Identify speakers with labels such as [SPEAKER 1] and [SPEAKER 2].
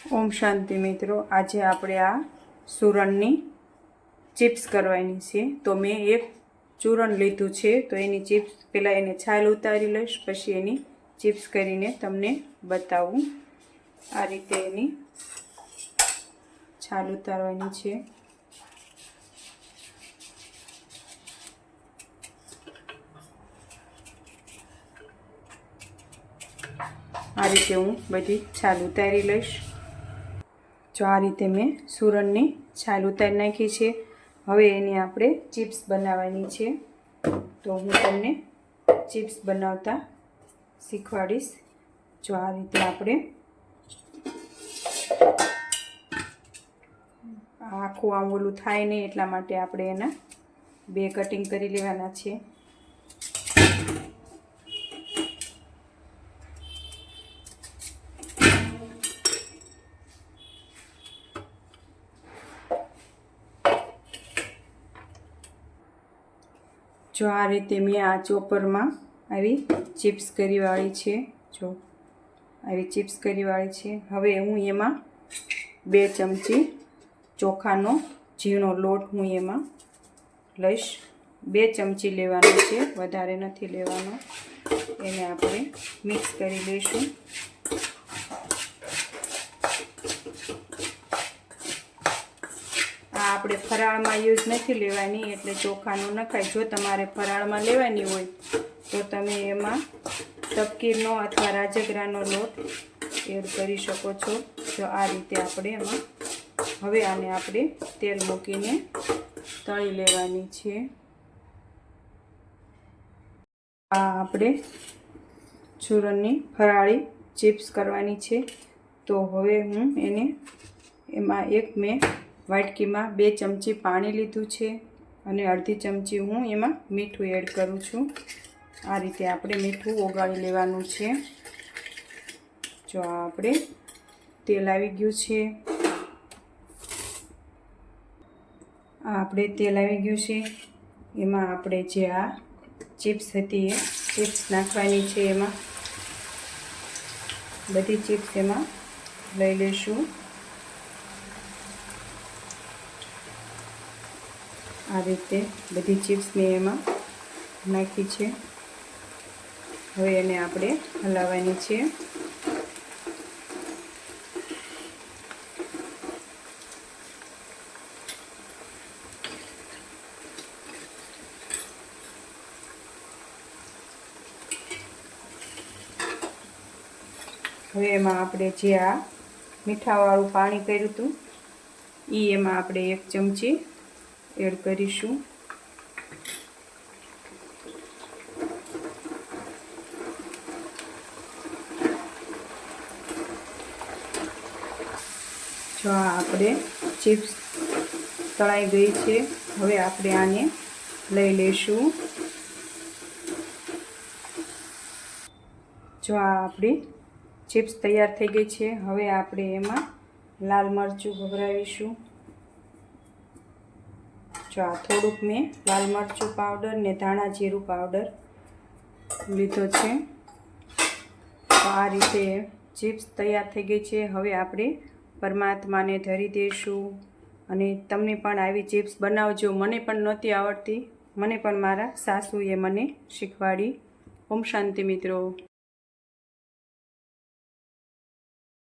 [SPEAKER 1] ઓમ શાંતિ મિત્રો, આજે આપણે આ સુરણની ચિપ્સ કરવાની છે। તો મેં એક ચૂરણ લીધું છે, તો એની ચિપ્સ પહેલાં એને છાલ ઉતારી લઈશ, પછી એની ચિપ્સ કરીને તમને બતાવું। આ રીતે એની છાલ ઉતારવાની છે। આ રીતે હું બધી છાલ ઉતારી લઈશ। જો આ રીતે મેં સુરણની છાલ ઉતારી નાખી છે। હવે એની આપણે ચિપ્સ બનાવવાની છે, તો હું તમને ચિપ્સ બનાવતા શીખવાડીશ। જો આ રીતે આપણે આખું આમ ઓલું થાય નહીં એટલા માટે આપણે એના બે કટિંગ કરી લેવાના છે। જો આ રીતે મેં આ ચોપરમાં આવી ચિપ્સ કરીવાળી છે। જો આવી ચિપ્સ કરીવાળી છે। હવે હું એમાં 2 ચમચી ચોખાનો ઝીણો લોટ હું એમાં લઈશ। 2 ચમચી લેવાનો છે, વધારે નથી લેવાનો। એને આપણે મિક્સ કરી લઈશું। આપણે ફરાળમાં યુઝ નથી લેવાની, એટલે ચોખાનું નખાય। જો તમારે ફરાળમાં લેવાની હોય તો તમે એમાં તપકીરનો અથવા રાજગરાનો લોટ એડ કરી શકો છો। જો આ રીતે આપણે એમાં હવે આને આપણે તેલ મૂકીને તળી લેવાની છે। આ આપણે ચૂરણની ફરાળી ચિપ્સ કરવાની છે। તો હવે હું એને એમાં મેં વાટકીમાં 2 ચમચી પાણી લીધું છે અને અડધી ચમચી હું એમાં મીઠું એડ કરું છું। આ રીતે આપણે મીઠું ઓગાળી લેવાનું છે। જો આ આપણે તેલ આવી ગયું છે। આ આપણે તેલ આવી ગયું છે। એમાં આપણે જે આ ચિપ્સ હતી એ ચિપ્સ નાખવાની છે। એમાં બધી ચિપ્સ એમાં લઈ લઈશું। આ રીતે બધી ચિપ્સ મેં એમાં નાખી છે। હવે એને આપણે હલાવવાની છે। હવે એમાં આપણે જે આ મીઠાવાળું પાણી કર્યું હતું એ એમાં આપણે 1 ચમચી એડ કરીશું। જો આ આપણે ચિપ્સ તળાઈ ગઈ છે। હવે આપણે આને લઈ લઈશું। જો આ આપણી ચિપ્સ તૈયાર થઈ ગઈ છે। હવે આપણે એમાં લાલ મરચું ભભરાવીશું। જો આ થોડુંક મેં લાલ મરચું પાવડર ને ધાણા જીરું પાવડર લીધો છે। તો આ રીતે ચિપ્સ તૈયાર થઈ ગઈ છે। હવે આપણે પરમાત્માને ધરી દઈશું। અને તમને પણ આવી ચિપ્સ બનાવજો। મને પણ નહોતી આવડતી, મને પણ મારા સાસુએ મને શીખવાડી। ઓમ શાંતિ મિત્રો।